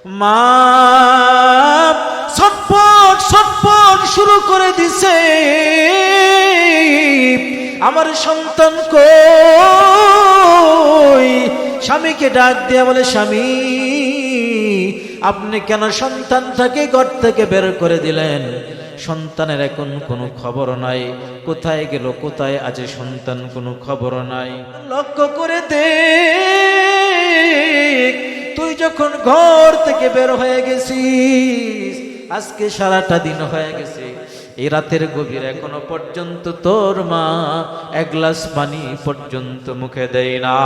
মা ছটফট ছটফট শুরু করে দিছে, আমার সন্তান কই। স্বামীকে ডাক দিয়া বলে, স্বামী আপনি কেন সন্তানটাকে ঘর থেকে বের করে দিলেন? সন্তানের এখন কোনো খবর নাই, কোথায় গেল, কোথায় আছে সন্তান, কোনো খবর নাই। লক্ষ্য করে দেখ, তুই যখন ঘর থেকে বের হয়ে গেছিস, আজকে সারাটা দিন হয়ে গেছে, এই রাতের গভীর এখনো পর্যন্ত তোর মা এক গ্লাস পানি পর্যন্ত মুখে দেয় না।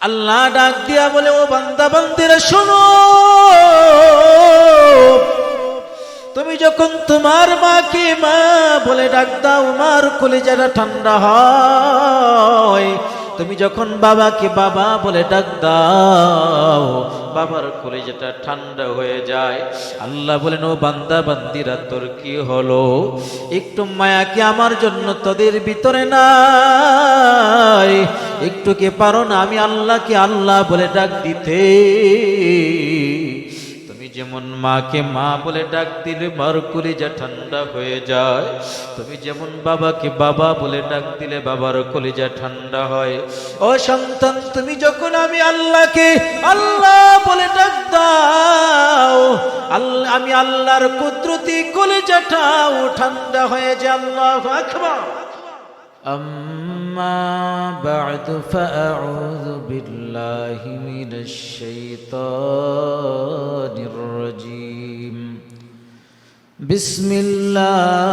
আল্লাহ ডাক দিয়া বলে, ও বান্দা বান্দিরা শোনো, তুমি যখন তোমার মাকে মা বলে ডাক দাও, মার কলিজাটা ঠান্ডা হয়। তুমি যখন বাবাকে বাবা বলে ডাক দাও, বাবার কলিজাটা ঠান্ডা হয়ে যায়। আল্লাহ বলেন, ও বান্দা বান্দিরা তোর কি হলো? একটু মায়া কি আমার জন্য তোদের ভিতরে নাই? একটু কি পারো না আমি আল্লাহকে আল্লাহ বলে ডাক দিতে? যেমন মাকে মা বলে ডাক দিলে মার কলিজা ঠান্ডা হয়ে যায়, তুমি যেমন বাবাকে বাবা বলে ডাক দিলে বাবার কলিজা ঠান্ডা হয়। ও সন্তান, তুমি যখন আমি আল্লাহকে আল্লাহ বলে ডাক দাও, আমি আল্লাহর কুদরতি কলিজাটাও ঠান্ডা হয়ে যায়। আল্লাহু আকবার। أما بعد فأعوذ بالله من الشيطان الرجيم. بسم الله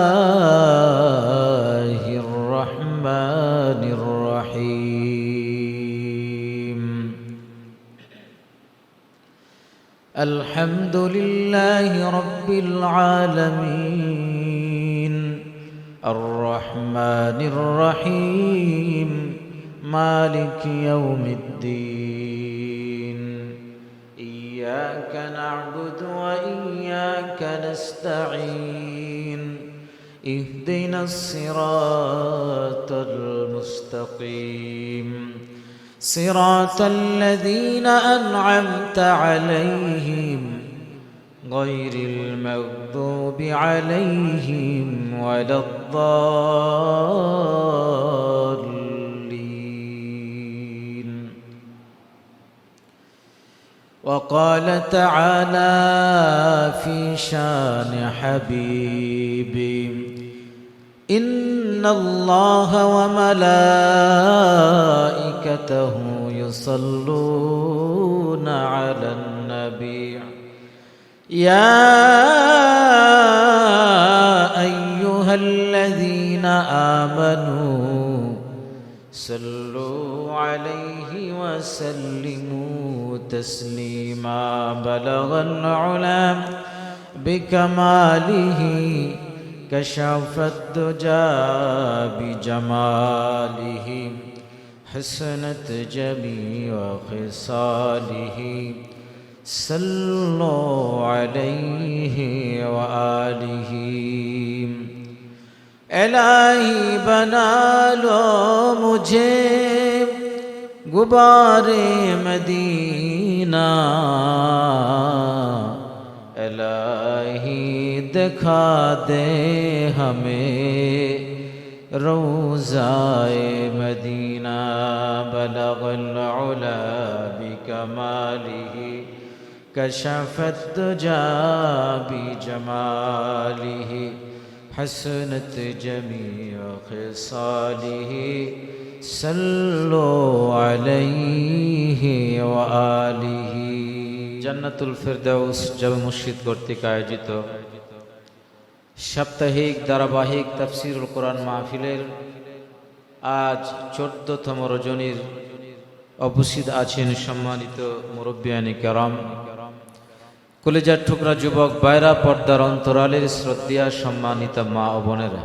الرحمن الرحيم. الحمد لله رب العالمين الرحمن الرحيم مالك يوم الدين. إياك نعبد وإياك نستعين. اهدنا الصراط المستقيم صراط الذين أنعمت عليهم غير المغضوب عليهم ولا الضالين. وقال تعالى في شان حبيبي: إن الله وملائكته يصلون على النبي يا أيها الذين آمنوا صلوا عليه وسلموا تسليما. بلغ العلا بكماله كشف الدجى بجماله حسنت جميع خصاله. صلوا عليه وآله. الہی بنا لو مجھے غبار مدینہ، الہی دکھا دے ہمیں روضہ مدینہ. بلغ العلا بکمالہ كشف الدجى بجماله حسنت جميع خصاله. صلوا عليه وآله. জান্নাতুল ফেরদাউস জামে মসজিদ কর্তৃক আয়োজিত সাপ্তাহিক ধারাবাহিক তাফসীরুল কোরআন মাহফিলের আজ 14তম রজনীর উপস্থিত আছেন সম্মানিত মুরব্বিয়ানে কেরাম, কলেজার টুকরা যুবক ভাইরা, পর্দার অন্তরালের শ্রদ্ধেয়া সম্মানিত মা ও বোনেরা।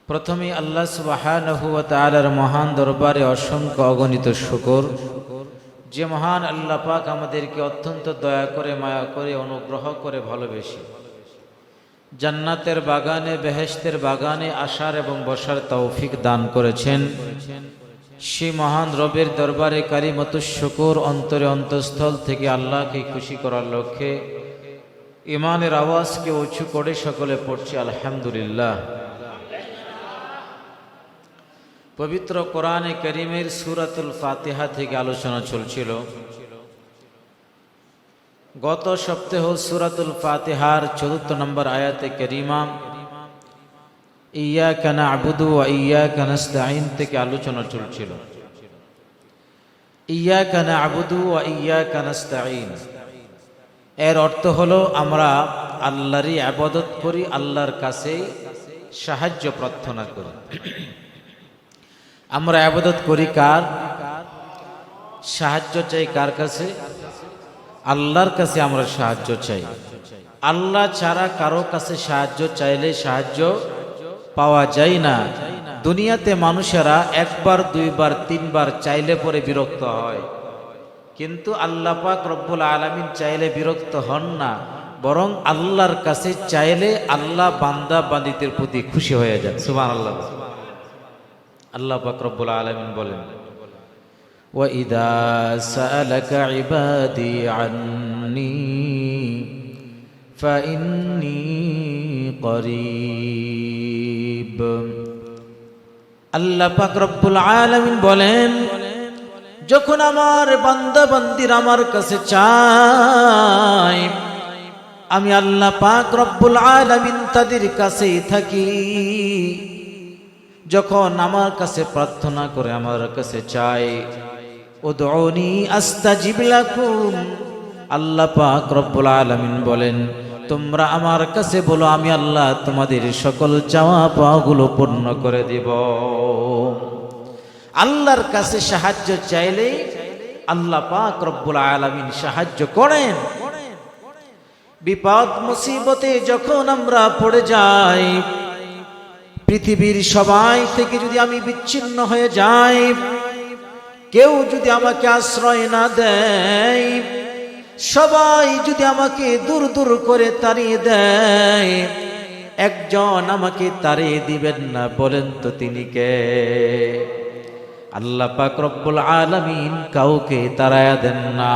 প্রথমে আল্লাহ সুবহানাহু ওয়া তাআলার মহান দরবারে অসংখ্য অগণিত শুকর, যে মহান আল্লাহ পাক আমাদেরকে অত্যন্ত দয়া করে, মায়া করে, অনুগ্রহ করে, ভালোবেসে জান্নাতের বাগানে, বেহেশতের বাগানে আসার এবং বসার তৌফিক দান করেছেন। সেই মহান রবের দরবারে কালিমাতুশ শুকর অন্তরে অন্তঃস্থল থেকে আল্লাহকে খুশি করার লক্ষ্যে ইমানের আওয়াজকে উঁচু করে সকলে পড়ছি আলহামদুলিল্লাহ। পবিত্র কোরআনে কারীমের সূরাতুল ফাতিহা থেকে আলোচনা চলছিল। গত সপ্তাহে সূরাতুল ফাতিহার ৪র্থ নম্বর আয়াতে কারীমা ইয়্যাকা না'বুদু ওয়া ইয়্যাকা নাস্তাঈন থেকে আলোচনা চলছিল। ইয়্যাকা না'বুদু ওয়া ইয়্যাকা নাস্তাঈন এর অর্থ হলো আমরা আল্লাহরই ইবাদত করি, আল্লাহর কাছে সাহায্য প্রার্থনা করি। আমরা ইবাদত করি কার? সাহায্য চাই কার কাছে? আল্লাহর কাছে আমরা সাহায্য চাই। আল্লাহ ছাড়া কারো কাছে সাহায্য চাইলে সাহায্য পাওয়া যায় না। দুনিয়াতে মানুষেরা একবার দুইবার তিনবার চাইলে পরে বিরক্ত হয়, কিন্তু আল্লাহ পাক রব্বুল আলামিন চাইলে বিরক্ত হন না, বরং আল্লাহর কাছে চাইলে আল্লাহ বান্দা বান্দীদের প্রতি খুশি হয়ে যায়। সুবহানাল্লাহ। আল্লাহ পাক রব্বুল আলামিন বলেন, ওয়া ইযা সাআলাকা ইবাদি আন্নী ফাইন্নী করিব। আল্লাহ পাক রব্বুল আলামিন বলেন, যখন আমার বান্দা বান্দির আমার কাছে চায়, আমি আল্লাহ পাক রব্বুল আলামিন তাদের কাছেই থাকি। যখন আমার কাছে প্রার্থনা করে, আমার কাছে চায়, উদউনি আস্তাজিব লাকুম, আল্লাহ পাক রব্বুল আলামিন বলেন, তোমরা আমার কাছে বলো, আমি আল্লাহ তোমাদের সকল চাওয়া পাওয়াগুলো পূর্ণ করে দিব। আল্লাহর কাছে সাহায্য চাইলে আল্লাহ পাক রব্বুল আলামিন সাহায্য করেন। বিপদ মুসিবতে যখন আমরা পড়ে যাই, পৃথিবীর সবাই থেকে যদি আমি বিচ্ছিন্ন হয়ে যাই, কেউ যদি আমাকে আশ্রয় না দেয়, সবাই যদি আমাকে দূর দূর করে তাড়িয়ে দেয়, একজন আমাকে তাড়িয়ে দিবেন না, বলেন তো তিনি কে? আল্লাহ পাক রব্বুল আলামিন কাউকে তাড়ায়া দেন না,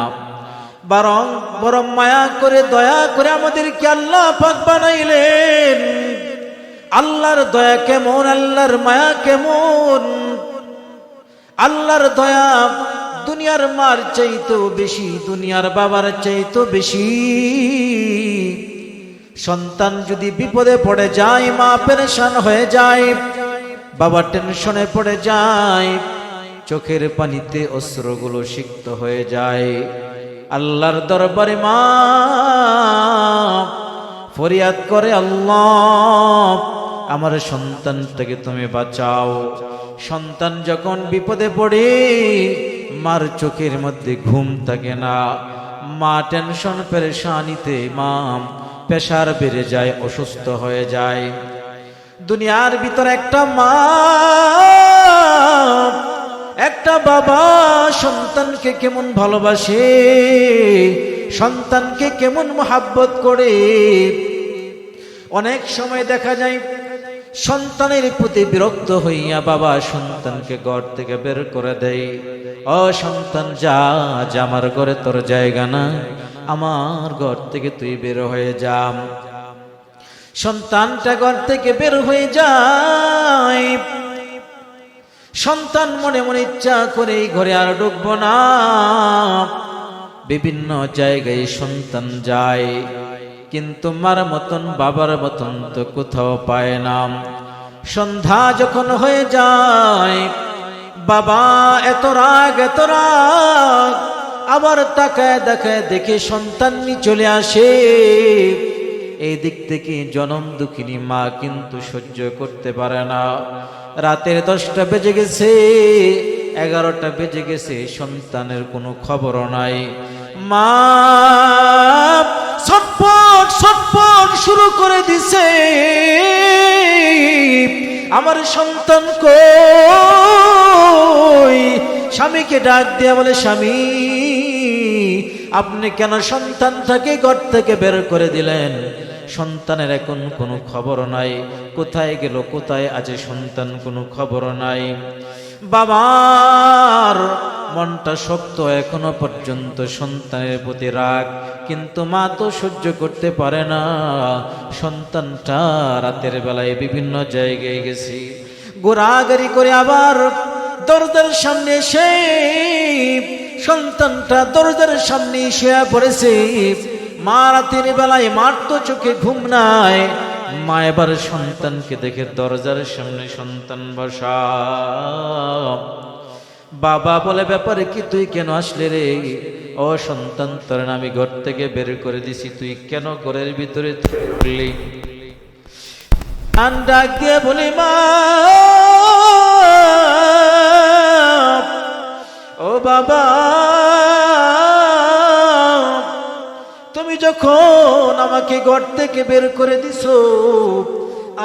বরং মায়া করে দয়া করে আমাদেরকে আল্লাহ পাক বানাইলেন। আল্লাহর দয়া কেমন, আল্লাহর মায়া কেমন! আল্লাহর দয়া দুনিয়ার মার চাইতেও বেশি, দুনিয়ার বাবার চাইতেও বেশি। সন্তান যদি বিপদে পড়ে যায়, মা পেরেশান হয়ে যায়, বাবা টেনশনে পড়ে যায়, চোখের পানিতে অশ্রুগুলো সিক্ত হয়ে যায়, আল্লাহর দরবারে মা ফরিয়াদ করে, আল্লাহ আমার সন্তানটাকে তুমি বাঁচাও। সন্তান যখন বিপদে পড়ে, মার চোখের মধ্যে ঘুম থাকে না, মা টেনশন পেরেশানিতে মা প্রেসার বেড়ে যায়, অসুস্থ হয়ে যায়। দুনিয়ার ভিতরে একটা মা, একটা বাবা সন্তানকে কেমন ভালোবাসে, সন্তানকে কেমন মহব্বত করে। অনেক সময় দেখা যায় সন্তানের প্রতি বিরক্ত হইয়া বাবা সন্তানকে ঘর থেকে বের করে দেয়। ও সন্তান, যা যা, আমার ঘরে তোর জায়গা না, আমার ঘর থেকে তুই বের হয়ে যা। সন্তানটা ঘর থেকে বের হয়ে যায়, সন্তান মনে মনে ইচ্ছা করে এই ঘরে আর ঢুকবো না। বিভিন্ন জায়গায় সন্তান যায়, কিন্তু মার মতন বাবার মতন তো কোথাও পায় না। সন্ধ্যা যখন হয়ে যায়, বাবা এত রাগ এত রাগ, আবার তাকায় দেখায় দেখে সন্তান চলে আসে। এই দিক থেকে জনম দুঃখিনী মা কিন্তু সহ্য করতে পারে না। রাতের 10টা বেজে গেছে, 11টা বেজে গেছে, সন্তানের কোনো খবরও নাই। মা ছটফট ছটফট শুরু করে দিছে, আমার সন্তান কই? স্বামীকে ডাক দিয়া বলে, স্বামী আপনি কেন সন্তানটাকে ঘর থেকে বের করে দিলেন? সন্তানের এখন কোনো খবর নাই, কোথায় গেল কোথায় আছে সন্তান কোনো খবর নাই। বাবার মনটা শক্ত, এখনো পর্যন্ত সন্তানের প্রতি রাগ, কিন্তু মা তো সহ্য করতে পারে না। সন্তানটা রাতের বেলায় বিভিন্ন জায়গায় গেছে, ঘোরাঘুরি করে আবার দরজার সামনে এসে সন্তানটা দরজার সামনে শুয়ে পড়েছে। মা রাতের বেলায়, মার তো চোখে ঘুম নাই। মা এবার সন্তানকে দেখে দরজার সামনে সন্তান বসা। বাবা বলে, ব্যাপারে কি, তুই কেন আসলে রে? ও সন্তান, তোর আমি ঘর থেকে বের করে দিছি, তুই কেন ঘরের ভিতরে থাকলি? ডাক দিয়ে বলি, মা ও বাবা, তুমি যখন আমাকে ঘর থেকে বের করে দিছো,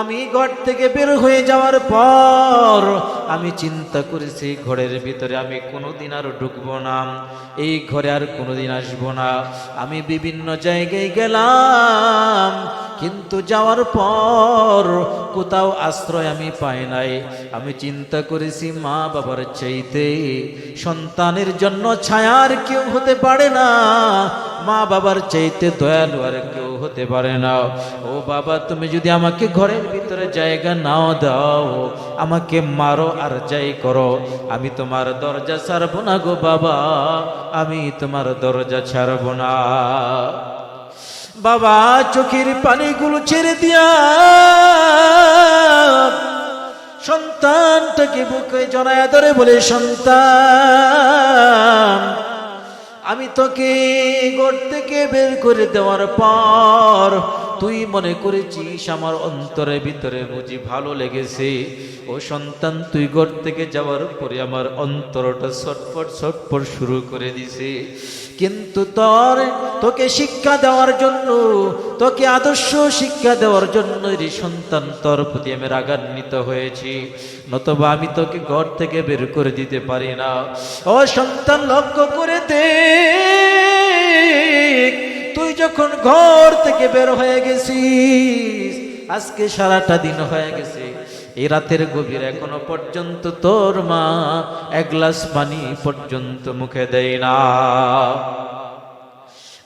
আমি ঘর থেকে বের হয়ে যাওয়ার পর আমি চিন্তা করেছি ঘরের ভিতরে আমি কোনোদিন আর ঢুকবো না, এই ঘরে আর কোনোদিন আসবো না। আমি বিভিন্ন জায়গায় গেলাম, কিন্তু যাওয়ার পর কোথাও আশ্রয় আমি পাই নাই। আমি চিন্তা করেছি মা বাবার চাইতে সন্তানের জন্য ছায়ার কেউ হতে পারে না, মা বাবার চাইতে দয়ালু আর কেউ হতে পারে না। ও বাবা, তুমি যদি আমাকে ঘরের ভিতরে জায়গা নাও দাও, আমাকে মারো আর যাই করো, আমি তোমার দরজা ছাড়বো না গো বাবা, আমি তোমার দরজা ছাড়বো না। বাবা চোখের পানিগুলো ছেড়ে দিয়া সন্তানটাকে বুকে জড়ায়া ধরে বলে, সন্তান, আমি তোকে ঘর থেকে বের করে দেওয়ার পর তুই মনে করেছিস আমার অন্তরের ভিতরে বুঝি ভালো লেগেছে। ও সন্তান, তুই ঘর থেকে যাওয়ার পরে আমার অন্তরটা ছটফট ছটফট শুরু করে দিছে। কিন্তু তোকে শিক্ষা দেওয়ার জন্য, তোকে আদর্শ শিক্ষা দেওয়ার জন্য রে সন্তান, তোর প্রতি আমি রাগান্বিত হয়েছি, নতবা আমি তোকে ঘর থেকে বের করে দিতে পারি না। ও সন্তান, লক্ষ্য করে দেখ, তুই যখন ঘর থেকে বের হয়ে গেছিস, আজকে সারাটা দিন হয়ে গেছে, এই রাতের গভীর এখনো পর্যন্ত তোর মা এক গ্লাস পানি পর্যন্ত মুখে দেয় না।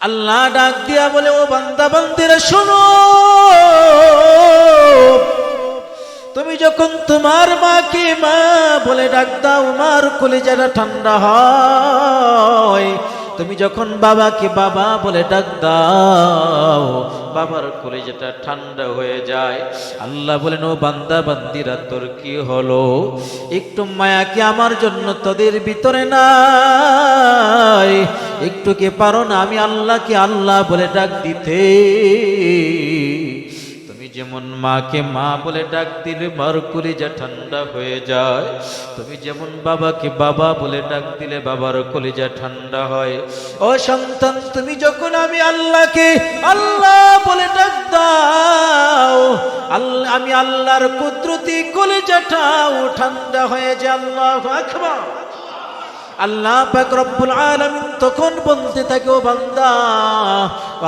আল্লাহ ডাক দিয়া বলে, ও বান্দা বান্দিরা শোনো, তুমি যখন তোমার মাকে মা বলে ডাক দাও, মার কলিজাটা ঠান্ডা হয়। তুমি যখন বাবাকে বাবা বলে ডাক দাও, বাবার কলিজাটা ঠান্ডা হয়ে যায়। আল্লাহ বলেন, ও বান্দা বান্দিরা, তোর কি হলো? একটু মায়া কি আমার জন্য তোদের ভিতরে নাই? একটু কি পারো না আমি আল্লাহকে আল্লাহ বলে ডাক দিতে? যেমন মাকে মা বলে ডাক দিলে মার কলিজা ঠান্ডা হয়ে যায়, তুমি যেমন বাবাকে বাবা বলে ডাক দিলে বাবার কলিজা ঠান্ডা হয়। ও সন্তান, তুমি যখন আমি আল্লাহকে আল্লাহ বলে ডাক দাও, আমি আল্লাহর কুদরতি কলিজাটাও ঠান্ডা হয়ে যায়। আল্লাহু আকবার। আল্লাহ পাক রব্বুল আলামিন তখন বলতে থাকে, ও বান্দা,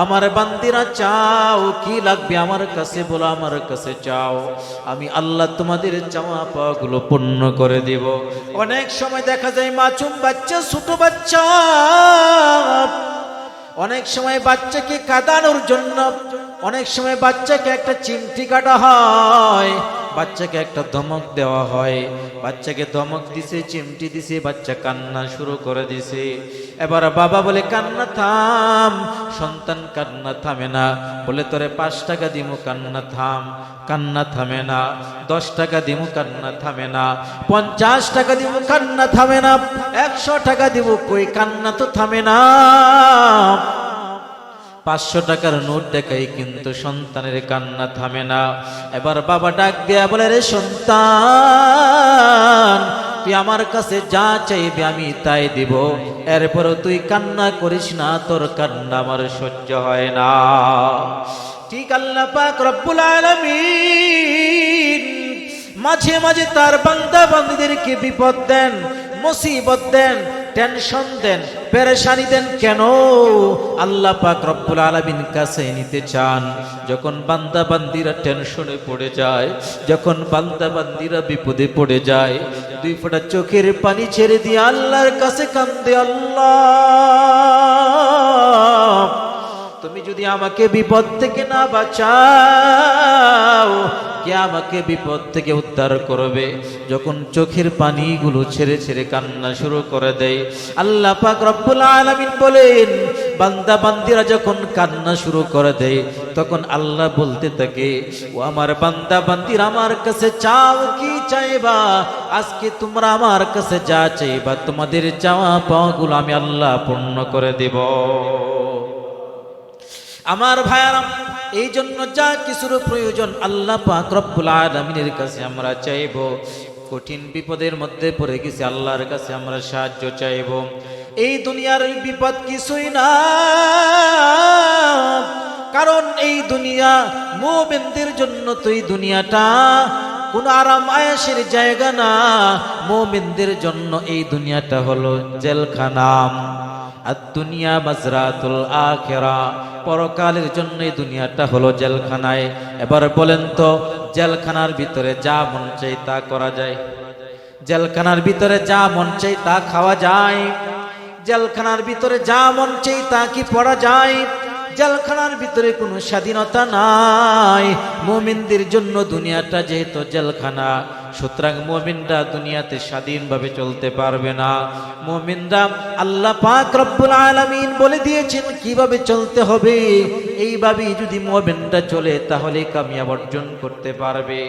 আমার বান্দিরা, চাও কি লাগবে আমার কাছে বলো, আমার কাছে চাও, আমি আল্লাহ তোমাদের চাওয়া পাওয়াগুলো পূর্ণ করে দেব। অনেক সময় দেখা যায় মাসুম বাচ্চা, ছোট বাচ্চা, অনেক সময় বাচ্চাকে কাঁদানোর জন্য, অনেক সময় বাচ্চাকে একটা চিমটি কাটা হয়, বাচ্চাকে একটা ধমক দেওয়া হয়। বাচ্চাকে ধমক দিছে, চিমটি দিছে, বাচ্চা কান্না শুরু করে দিছে। এবার বাবা বলে, কান্না থাম। সন্তান কান্না থামে না, বলে, তোরে 5 টাকা দিমু, কান্না থাম। কান্না থামে না। 10 টাকা দিমু, কান্না থামে না। 50 টাকা দিমু, কান্না থামে না। 100 টাকা দিমু, কই কান্না তো থামে না। 500 টাকার নোট দেখাই, কিন্তু সন্তানের কান্না থামে না। এবার বাবা ডাক দেয়া বলে, রে সন্তান, তুই আমার কাছে যা চাইবে আমি তাই দিব, এরপরও তুই কান্না করিস না, তোর কান্না আমার সহ্য হয় না। ঠিক আল্লাহ পাক রব্বুল আলামিন মাঝে মাঝে তার বান্দা বান্দীদেরকে বিপদ দেন, মুসিবত দেন, টেনশন দেন, পেরেশানি দেন। কেন? আল্লাহ পাক রব্বুল আলামিন কাছে নিতে চান। যখন বান্দা বান্দিরা টেনশনে পড়ে যায়, যখন বান্দা বান্দিরা বিপদে পড়ে যায়, দুই ফোঁটা চোখের পানি ছেড়ে দিয়ে আল্লাহর কাছে কান্দে, আল্লাহ তুমি যদি আমাকে বিপদ থেকে না বাঁচাও, কে আমাকে বিপদ থেকে উদ্ধার করবে? যখন চোখের পানিগুলো ছেড়ে ছেড়ে কান্না শুরু করে দেয়, আল্লাহ পাক রব্বুল আলামিন বলেন, বান্দা বান্দিরা যখন কান্না শুরু করে দেয়, তখন আল্লাহ বলতে থাকে, ও আমার বান্দা বান্দিরা আমার কাছে চাও, কি চাইবা? আজকে তোমরা আমার কাছে যা চাইবা, তোমাদের চাওয়া পাওয়াগুলো আমি আল্লাহ পূর্ণ করে দেব। আমার ভাইয়ারা, এই জন্য যা কিছুর প্রয়োজন আল্লাহ পাক রব্বুল আলামিনের কাছে আমরা চাইব। কঠিন বিপদের মধ্যে পড়ে গেছি, আল্লাহর কাছে আমরা সাহায্য চাইব। এই দুনিয়ার বিপদ কিছুই না, কারণ এই দুনিয়া মুমিনদের জন্য তো এই দুনিয়াটা কোন আরাম আয়েশের জায়গা না। মুমিনদের জন্য এই দুনিয়াটা হলো জেলখানা। আর দুনিয়া মাজরাতুল আখিরা, পরকালের জন্য এই দুনিয়াটা হলো জেলখানায়। এবার বলেন তো, জেলখানার ভিতরে যা মন চাই তা করা যায়? জেলখানার ভিতরে যা মন চাই তা খাওয়া যায়? জেলখানার ভিতরে যা মন চাই তা কি পড়া যায়? জেলখানার ভিতরে কোনো স্বাধীনতা নাই। মুমিনদের জন্য দুনিয়াটা যেহেতু জেলখানা, সুতরাং মুমিনরা দুনিয়াতে স্বাধীনভাবে চলতে পারবে না। মুমিনরা আল্লাহ পাক রব্বুল আলামিন বলে দিয়েছেন কিভাবে চলতে হবে। এইভাবেই যদি মুমিনরা চলে, তাহলে কামিয়াব অর্জন করতে পারবে।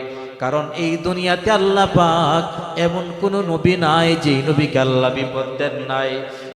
কারণ এই দুনিয়াতে আল্লাহ পাক এমন কোন নবী নাই যে নবীকে আল্লাহ বিপদ দেন নাই।